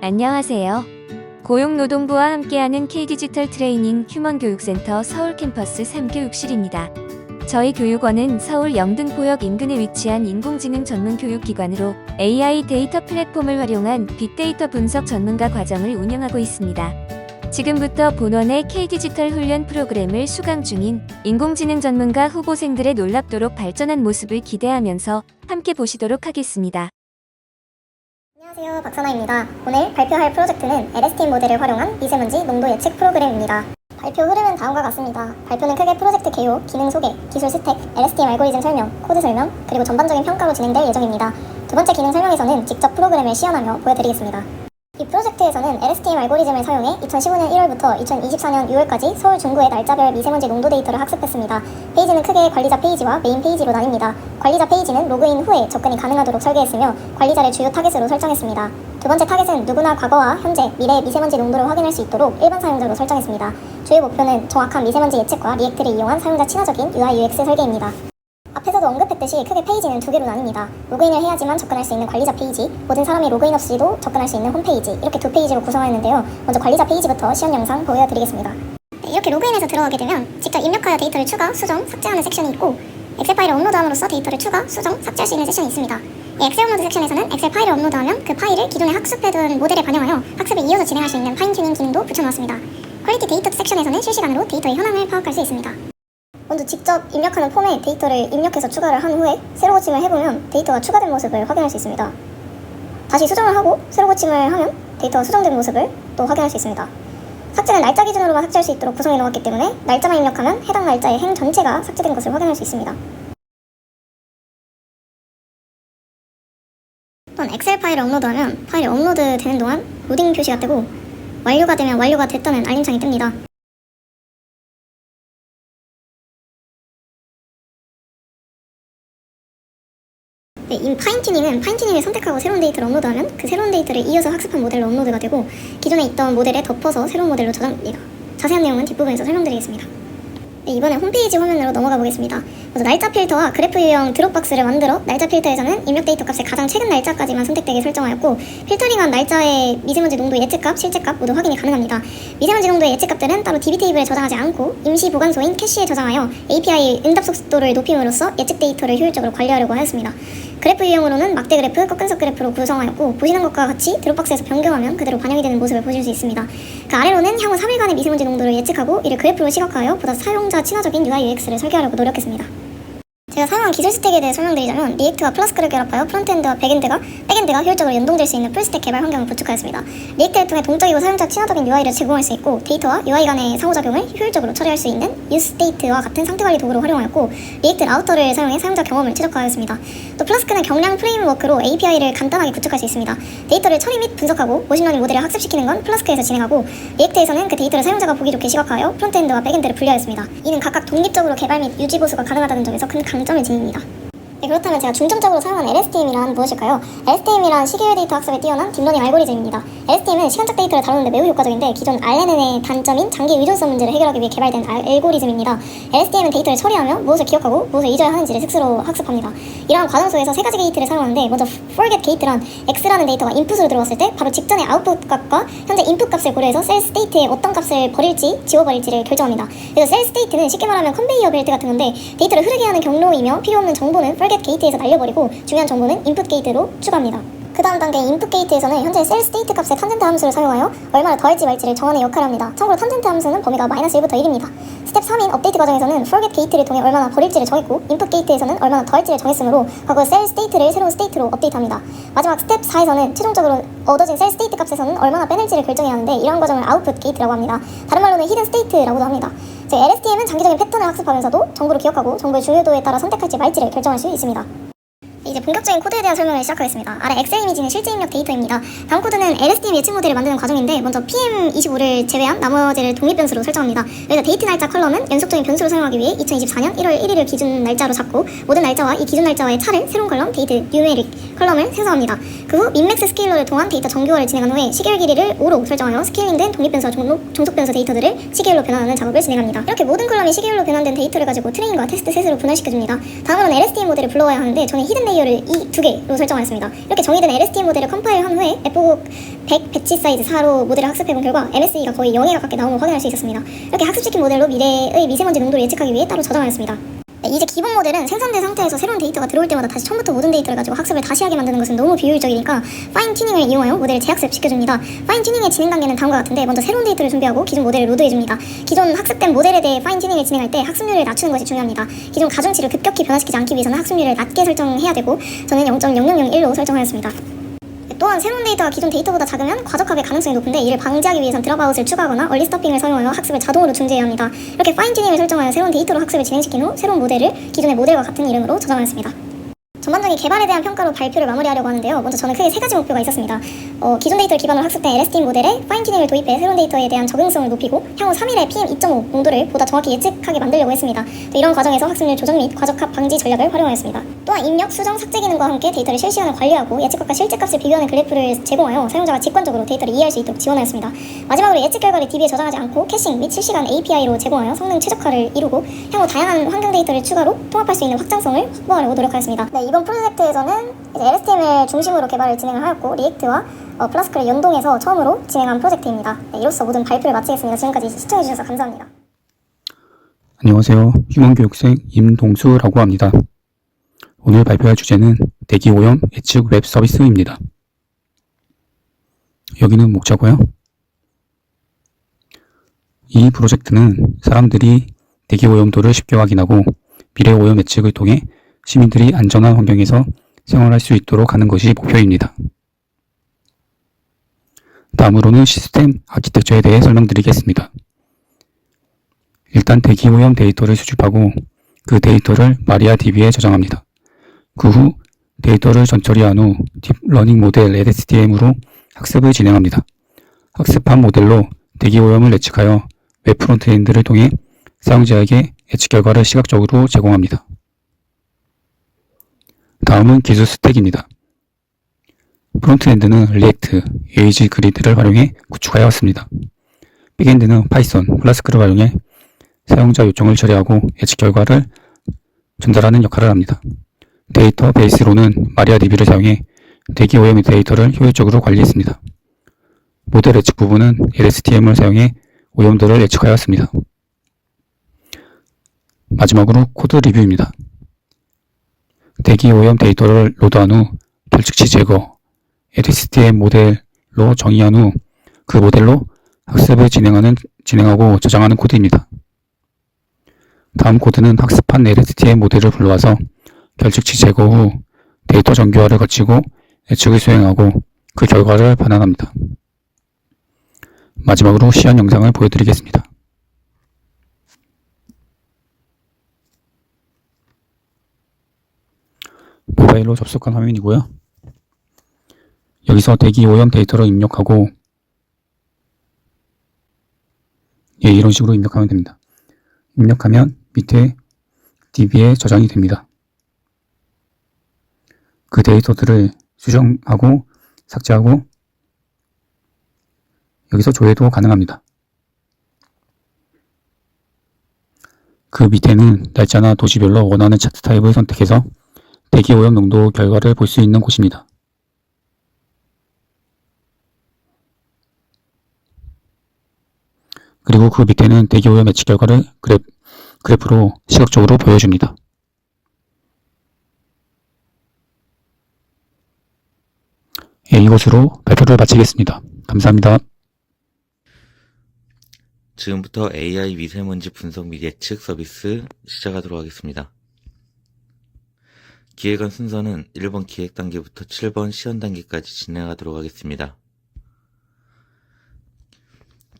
안녕하세요. 고용노동부와 함께하는 K디지털 트레이닝 휴먼교육센터 서울 캠퍼스 3교육실입니다. 저희 교육원은 서울 영등포역 인근에 위치한 인공지능 전문 교육기관으로 AI 데이터 플랫폼을 활용한 빅데이터 분석 전문가 과정을 운영하고 있습니다. 지금부터 본원의 K디지털 훈련 프로그램을 수강 중인 인공지능 전문가 후보생들의 놀랍도록 발전한 모습을 기대하면서 함께 보시도록 하겠습니다. 안녕하세요, 박선아입니다. 오늘 발표할 프로젝트는 LSTM 모델을 활용한 미세먼지 농도 예측 프로그램입니다. 발표 흐름은 다음과 같습니다. 발표는 크게 프로젝트 개요, 기능 소개, 기술 스택, LSTM 알고리즘 설명, 코드 설명, 그리고 전반적인 평가로 진행될 예정입니다. 두 번째 기능 설명에서는 직접 프로그램을 시연하며 보여드리겠습니다. 이 프로젝트에서는 LSTM 알고리즘을 사용해 2015년 1월부터 2024년 6월까지 서울 중구의 날짜별 미세먼지 농도 데이터를 학습했습니다. 페이지는 크게 관리자 페이지와 메인 페이지로 나뉩니다. 관리자 페이지는 로그인 후에 접근이 가능하도록 설계했으며 관리자를 주요 타겟으로 설정했습니다. 두 번째 타겟은 누구나 과거와 현재, 미래의 미세먼지 농도를 확인할 수 있도록 일반 사용자로 설정했습니다. 주요 목표는 정확한 미세먼지 예측과 리액트를 이용한 사용자 친화적인 UI UX 설계입니다. 앞에서도 언급했듯이 크게 페이지는 두 개로 나뉩니다. 로그인을 해야지만 접근할 수 있는 관리자 페이지, 모든 사람이 로그인 없이도 접근할 수 있는 홈페이지, 이렇게 두 페이지로 구성하였는데요. 먼저 관리자 페이지부터 시연 영상 보여드리겠습니다. 이렇게 로그인해서 들어가게 되면 직접 입력하여 데이터를 추가, 수정, 삭제하는 섹션이 있고 엑셀 파일을 업로드함으로써 데이터를 추가, 수정, 삭제할 수 있는 섹션이 있습니다. 이 엑셀 업로드 섹션에서는 엑셀 파일을 업로드하면 그 파일을 기존에 학습해둔 모델에 반영하여 학습을 이어서 진행할 수 있는 파인튜닝 기능도 붙여놓았습니다. 퀄리티 데이터 섹션에서는 실시간으로 데이터의 현황을 파악할 수 있습니다. 먼저 직접 입력하는 폼에 데이터를 입력해서 추가를 한 후에 새로 고침을 해보면 데이터가 추가된 모습을 확인할 수 있습니다. 다시 수정을 하고 새로 고침을 하면 데이터가 수정된 모습을 또 확인할 수 있습니다. 삭제는 날짜 기준으로만 삭제할 수 있도록 구성해 놓았기 때문에 날짜만 입력하면 해당 날짜의 행 전체가 삭제된 것을 확인할 수 있습니다. 또한 엑셀 파일을 업로드하면 파일이 업로드 되는 동안 로딩 표시가 뜨고 완료가 되면 완료가 됐다는 알림창이 뜹니다. 이 파인튜닝은 파인튜닝을 선택하고 새로운 데이터를 업로드하면 그 새로운 데이터를 이어서 학습한 모델로 업로드가 되고 기존에 있던 모델에 덮어서 새로운 모델로 저장됩니다. 자세한 내용은 뒷부분에서 설명드리겠습니다. 이번에 홈페이지 화면으로 넘어가 보겠습니다. 먼저 날짜 필터와 그래프 유형 드롭박스를 만들어 날짜 필터에서는 입력 데이터 값을 가장 최근 날짜까지만 선택되게 설정하였고 필터링한 날짜의 미세먼지 농도 예측값, 실제값 모두 확인이 가능합니다. 미세먼지 농도의 예측값들은 따로 DB 테이블에 저장하지 않고 임시 보관소인 캐시에 저장하여 API 응답 속도를 높임으로써 예측 데이터를 효율적으로 관리하려고 하였습니다. 그래프 유형으로는 막대 그래프, 꺾은석 그래프로 구성하였고 보시는 것과 같이 드롭박스에서 변경하면 그대로 반영이 되는 모습을 보실 수 있습니다. 그 아래로는 향후 3일간의 미세먼지 농도를 예측하고 이를 그래프로 시각화하여 보다 사용자 친화적인 UI UX를 설계하려고 노력했습니다. 제가 사용한 기술 스택에 대해 설명드리자면 리액트와 플라스크를 결합하여 프론트엔드와 백엔드가 효율적으로 연동될 수 있는 풀스택 개발 환경을 구축하였습니다. 리액트를 통해 동적이고 사용자 친화적인 UI를 제공할 수 있고 데이터와 UI 간의 상호작용을 효율적으로 처리할 수 있는 유스테이트와 같은 상태관리 도구로 활용하였고 리액트 라우터를 사용해 사용자 경험을 최적화하였습니다. 또 플라스크는 경량 프레임워크로 API를 간단하게 구축할 수 있습니다. 데이터를 처리 및 분석하고 머신러닝 모델을 학습시키는 건 플라스크에서 진행하고 리액트에서는 그 데이터를 사용자가 보기 좋게 시각화하여 프론트엔드와 백엔드를 분리하였습니다. 이는 각각 독립적으로 개발 및 유지 보수가 가능하다는 점에서 큰 강점을 지닙니다. 그렇다면 제가 중점적으로 사용한 LSTM이란 무엇일까요? LSTM이란 시계열 데이터 학습에 뛰어난 딥러닝 알고리즘입니다. LSTM은 시간적 데이터를 다루는데 매우 효과적인데 기존 RNN의 단점인 장기 의존성 문제를 해결하기 위해 개발된 알고리즘입니다. LSTM은 데이터를 처리하며 무엇을 기억하고 무엇을 잊어야 하는지를 스스로 학습합니다. 이러한 과정 속에서 세 가지 게이트를 사용하는데 먼저 forget 게이트란 X라는 데이터가 인풋으로 들어왔을 때 바로 직전의 아웃풋 값과 현재 인풋 값을 고려해서 셀 스테이트에 어떤 값을 버릴지 지워버릴지를 결정합니다. 그래서 셀 스테이트는 쉽게 말하면 컨베이어 벨트 같은 건데 데이터를 흐르게 하는 경로이며 필요 없는 정보는 forget 게이트에서 날려버리고 중요한 정보는 인풋 게이트로 추가합니다. 그 다음 단계 인풋 게이트에서는 현재 셀 스테이트 값의 탄젠트 함수를 사용하여 얼마나 더할지 말지를 정하는 역할을 합니다. 참고로 탄젠트 함수는 범위가 -1부터 1입니다. 스텝 3인 업데이트 과정에서는 forget 게이트를 통해 얼마나 버릴지를 정했고 인풋 게이트에서는 얼마나 더할지를 정했으므로 과거 셀 스테이트를 새로운 스테이트로 업데이트합니다. 마지막 스텝 4에서는 최종적으로 얻어진 셀 스테이트 값에서는 얼마나 빼낼지를 결정해야 하는데 이러한 과정을 아웃풋 게이트라고 합니다. 다른 말로는 히든 스테이트라고도 합니다. 즉 LSTM은 장기적인 패턴을 학습하면서도 정보를 기억하고 정보의 중요도에 따라 선택할지 말지를 결정할 수 있습니다. 이제 본격적인 코드에 대한 설명을 시작하겠습니다. 아래 엑셀 이미지는 실제 입력 데이터입니다. 다음 코드는 LSTM 예측 모델을 만드는 과정인데 먼저 PM25를 제외한 나머지를 독립 변수로 설정합니다. 여기서 데이트 날짜 컬럼은 연속적인 변수를 사용하기 위해 2024년 1월 1일을 기준 날짜로 잡고 모든 날짜와 이 기준 날짜와의 차를 새로운 컬럼 데이트 뉴메릭 컬럼을 생성합니다. 그 후 민맥스 스케일러를 통한 데이터 정교화를 진행한 후에 시계열 길이를 5로 설정하여 스케일링된 독립 변수와 종속 변수 데이터들을 시계열로 변환하는 작업을 진행합니다. 이렇게 모든 컬럼이 시계열로 변환된 데이터를 가지고 트레인과 테스트 셋으로 분할시켜줍니다. 다음으로는 LSTM 모델을 불러와야 하는데 저는 히든 레이어 파이어를 이 두 개로 설정하였습니다. 이렇게 정의된 LSTM 모델을 컴파일한 후에 F 100 배치 사이즈 4로 모델을 학습해본 결과 MSE가 거의 0에 가깝게 나온 걸 확인할 수 있었습니다. 이렇게 학습시킨 모델로 미래의 미세먼지 농도를 예측하기 위해 따로 저장하였습니다. 네, 이제 기본 모델은 생산된 상태에서 새로운 데이터가 들어올 때마다 다시 처음부터 모든 데이터를 가지고 학습을 다시 하게 만드는 것은 너무 비효율적이니까 파인 튜닝을 이용하여 모델을 재학습 시켜줍니다. 파인 튜닝의 진행 단계는 다음과 같은데 먼저 새로운 데이터를 준비하고 기존 모델을 로드해줍니다. 기존 학습된 모델에 대해 파인 튜닝을 진행할 때 학습률을 낮추는 것이 중요합니다. 기존 가중치를 급격히 변화시키지 않기 위해서는 학습률을 낮게 설정해야 되고 저는 0.0001로 설정하였습니다. 또한 새로운 데이터가 기존 데이터보다 작으면 과적합의 가능성이 높은데 이를 방지하기 위해선 드랍아웃을 추가하거나 얼리 스토핑을 사용하여 학습을 자동으로 중지해야 합니다. 이렇게 파인 튜닝을 설정하여 새로운 데이터로 학습을 진행시킨 후 새로운 모델을 기존의 모델과 같은 이름으로 저장하였습니다. 전반적인 개발에 대한 평가로 발표를 마무리하려고 하는데요. 먼저 저는 크게 세 가지 목표가 있었습니다. 기존 데이터를 기반으로 학습된 LSTM 모델에 파인 튜닝을 도입해 새로운 데이터에 대한 적응성을 높이고 향후 3일의 PM2.5 농도를 보다 정확히 예측하게 만들려고 했습니다. 또 이런 과정에서 학습률 조정 및 과적합 방지 전략을 활용하였습니다. 또한 입력, 수정, 삭제 기능과 함께 데이터를 실시간으로 관리하고 예측값과 실제값을 비교하는 그래프를 제공하여 사용자가 직관적으로 데이터를 이해할 수 있도록 지원하였습니다. 마지막으로 예측 결과를 DB에 저장하지 않고 캐싱 및 실시간 API로 제공하여 성능 최적화를 이루고 향후 다양한 환경 데이터를 추가로 통합할 수 있는 확장성을 확보하려고 노력하였습니다. 네, 이번 프로젝트에서는 이제 LSTM을 중심으로 개발을 진행을 하였고 리액트와 플라스크를 연동해서 처음으로 진행한 프로젝트입니다. 네, 이로써 모든 발표를 마치겠습니다. 지금까지 시청해주셔서 감사합니다. 안녕하세요. 휴먼교육생 임동수라고 합니다. 오늘 발표할 주제는 대기오염 예측 웹 서비스입니다. 여기는 목차고요. 이 프로젝트는 사람들이 대기오염도를 쉽게 확인하고 미래오염 예측을 통해 시민들이 안전한 환경에서 생활할 수 있도록 하는 것이 목표입니다. 다음으로는 시스템 아키텍처에 대해 설명드리겠습니다. 일단 대기오염 데이터를 수집하고 그 데이터를 마리아DB에 저장합니다. 그 후 데이터를 전처리한 후 딥러닝 모델 LSTM으로 학습을 진행합니다. 학습한 모델로 대기오염을 예측하여 웹 프론트엔드를 통해 사용자에게 예측 결과를 시각적으로 제공합니다. 다음은 기술 스택입니다. 프론트엔드는 리액트, 에이지 그리드를 활용해 구축하였습니다. 백엔드는 파이썬, 플라스크를 활용해 사용자 요청을 처리하고 예측 결과를 전달하는 역할을 합니다. 데이터베이스로는 마리아DB를 사용해 대기오염 데이터를 효율적으로 관리했습니다. 모델 예측 부분은 LSTM을 사용해 오염도를 예측하였습니다. 마지막으로 코드 리뷰입니다. 대기오염 데이터를 로드한 후 결측치 제거, LSTM 모델로 정의한 후 그 모델로 학습을 진행하고 저장하는 코드입니다. 다음 코드는 학습한 LSTM 모델을 불러와서 결측치 제거 후 데이터 정교화를 거치고 예측을 수행하고 그 결과를 반환합니다. 마지막으로 시연 영상을 보여드리겠습니다. 모바일로 접속한 화면이고요. 여기서 대기오염 데이터를 입력하고 이런 식으로 입력하면 됩니다. 입력하면 밑에 DB에 저장이 됩니다. 그 데이터들을 수정하고 삭제하고 여기서 조회도 가능합니다. 그 밑에는 날짜나 도시별로 원하는 차트 타입을 선택해서 대기오염 농도 결과를 볼 수 있는 곳입니다. 그리고 그 밑에는 대기오염 예측 결과를 그래프로 시각적으로 보여줍니다. 이것으로 발표를 마치겠습니다. 감사합니다. 지금부터 AI 미세먼지 분석 및 예측 서비스 시작하도록 하겠습니다. 기획안 순서는 1번 기획 단계부터 7번 시연 단계까지 진행하도록 하겠습니다.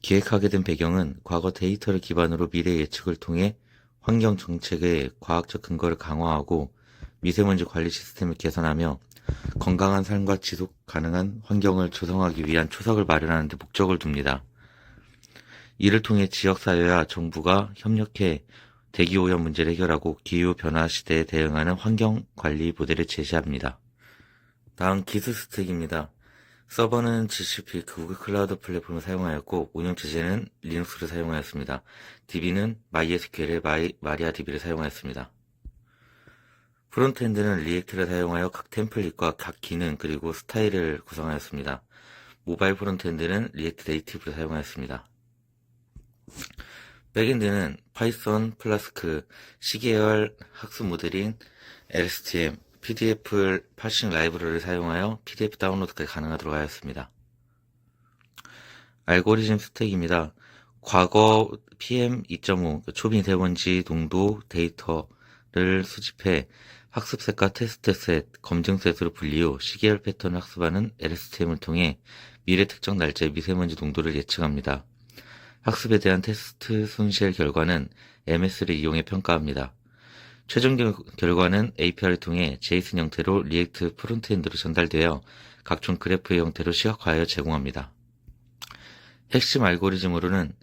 기획하게 된 배경은 과거 데이터를 기반으로 미래 예측을 통해 환경 정책의 과학적 근거를 강화하고 미세먼지 관리 시스템을 개선하며 건강한 삶과 지속 가능한 환경을 조성하기 위한 초석을 마련하는 데 목적을 둡니다. 이를 통해 지역사회와 정부가 협력해 대기오염 문제를 해결하고 기후변화 시대에 대응하는 환경관리 모델을 제시합니다. 다음 기술 스택입니다. 서버는 GCP, 구글 클라우드 플랫폼을 사용하였고 운영체제는 리눅스를 사용하였습니다. DB는 MySQL의 마리아DB를 사용하였습니다. 프론트엔드는 리액트를 사용하여 각 템플릿과 각 기능 그리고 스타일을 구성하였습니다. 모바일 프론트엔드는 리액트 네이티브를 사용하였습니다. 백엔드는 파이썬, 플라스크, C계열 학습 모델인 LSTM, PDF 파싱 라이브러리를 사용하여 PDF 다운로드까지 가능하도록 하였습니다. 알고리즘 스택입니다. 과거 PM 2.5 초미세먼지 농도 데이터를 수집해 학습셋과 테스트셋, 검증셋으로 분리 후 C계열 패턴을 학습하는 LSTM을 통해 미래 특정 날짜의 미세먼지 농도를 예측합니다. 학습에 대한 테스트 손실 결과는 MS를 이용해 평가합니다. 최종 결과는 API를 통해 JSON 형태로 리액트 프론트엔드로 전달되어 각종 그래프의 형태로 시각화하여 제공합니다. 핵심 알고리즘으로는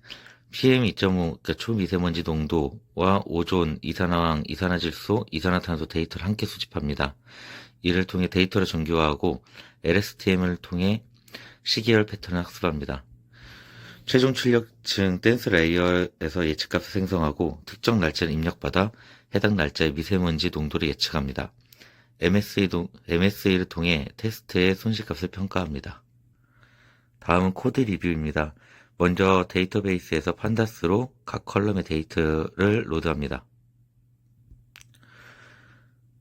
PM2.5 초미세먼지 농도와 오존, 이산화황, 이산화질소, 이산화탄소 데이터를 함께 수집합니다. 이를 통해 데이터를 정교화하고 LSTM을 통해 C계열 패턴을 학습합니다. 최종 출력층 댄스 레이어에서 예측값을 생성하고 특정 날짜를 입력받아 해당 날짜의 미세먼지 농도를 예측합니다. MSE를 통해 테스트의 손실값을 평가합니다. 다음은 코드 리뷰입니다. 먼저 데이터베이스에서 판다스로 각 컬럼의 데이터를 로드합니다.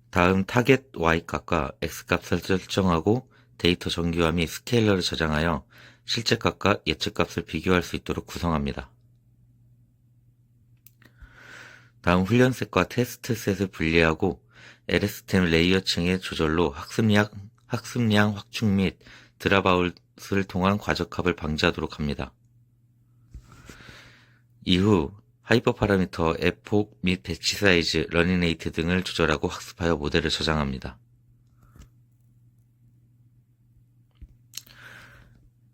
다음 타겟 Y값과 X값을 설정하고 데이터 정규화 및 스케일러를 저장하여 실제값과 예측값을 비교할 수 있도록 구성합니다. 다음 훈련셋과 테스트셋을 분리하고 LSTM 레이어층의 조절로 학습량 확충 및 드랍아웃을 통한 과적합을 방지하도록 합니다. 이후 하이퍼 파라미터, F폭 및 배치 사이즈, 러닝 레이트 등을 조절하고 학습하여 모델을 저장합니다.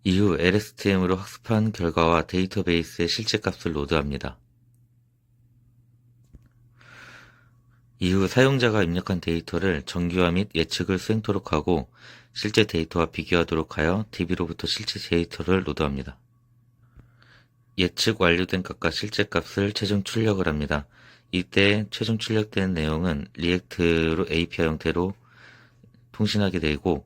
이후 LSTM으로 학습한 결과와 데이터베이스의 실제값을 로드합니다. 이후 사용자가 입력한 데이터를 정규화 및 예측을 수행토록 하고 실제 데이터와 비교하도록 하여 DB로부터 실제 데이터를 로드합니다. 예측 완료된 값과 실제 값을 최종 출력을 합니다. 이때 최종 출력된 내용은 리액트로 API 형태로 통신하게 되고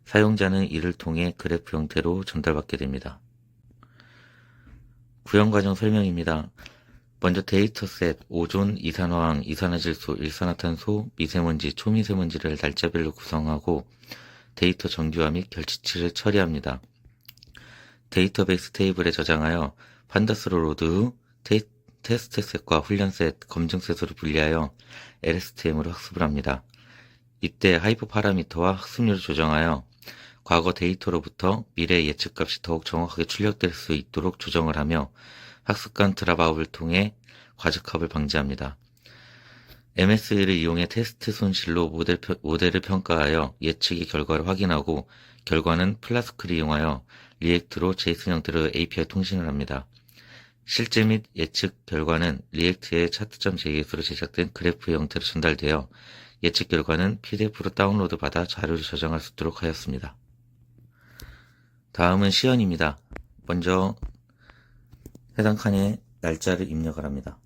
사용자는 이를 통해 그래프 형태로 전달받게 됩니다. 구현과정 설명입니다. 먼저 데이터셋, 오존, 이산화황, 이산화질소, 일산화탄소, 미세먼지, 초미세먼지를 날짜별로 구성하고 데이터 정규화 및 결치치를 처리합니다. 데이터베이스 테이블에 저장하여 판다스로 로드 후 테스트셋과 훈련셋, 검증셋으로 분리하여 LSTM으로 학습을 합니다. 이때 하이퍼 파라미터와 학습률을 조정하여 과거 데이터로부터 미래 예측값이 더욱 정확하게 출력될 수 있도록 조정을 하며 학습관 드랍아웃을 통해 과적합을 방지합니다. MSE를 이용해 테스트 손실로 모델을 평가하여 예측의 결과를 확인하고 결과는 플라스크를 이용하여 리액트로 JSON 형태로 API 통신을 합니다. 실제 및 예측 결과는 리액트의 차트.js로 제작된 그래프 형태로 전달되어 예측 결과는 PDF로 다운로드 받아 자료를 저장할 수 있도록 하였습니다. 다음은 시연입니다. 먼저 해당 칸에 날짜를 입력을 합니다.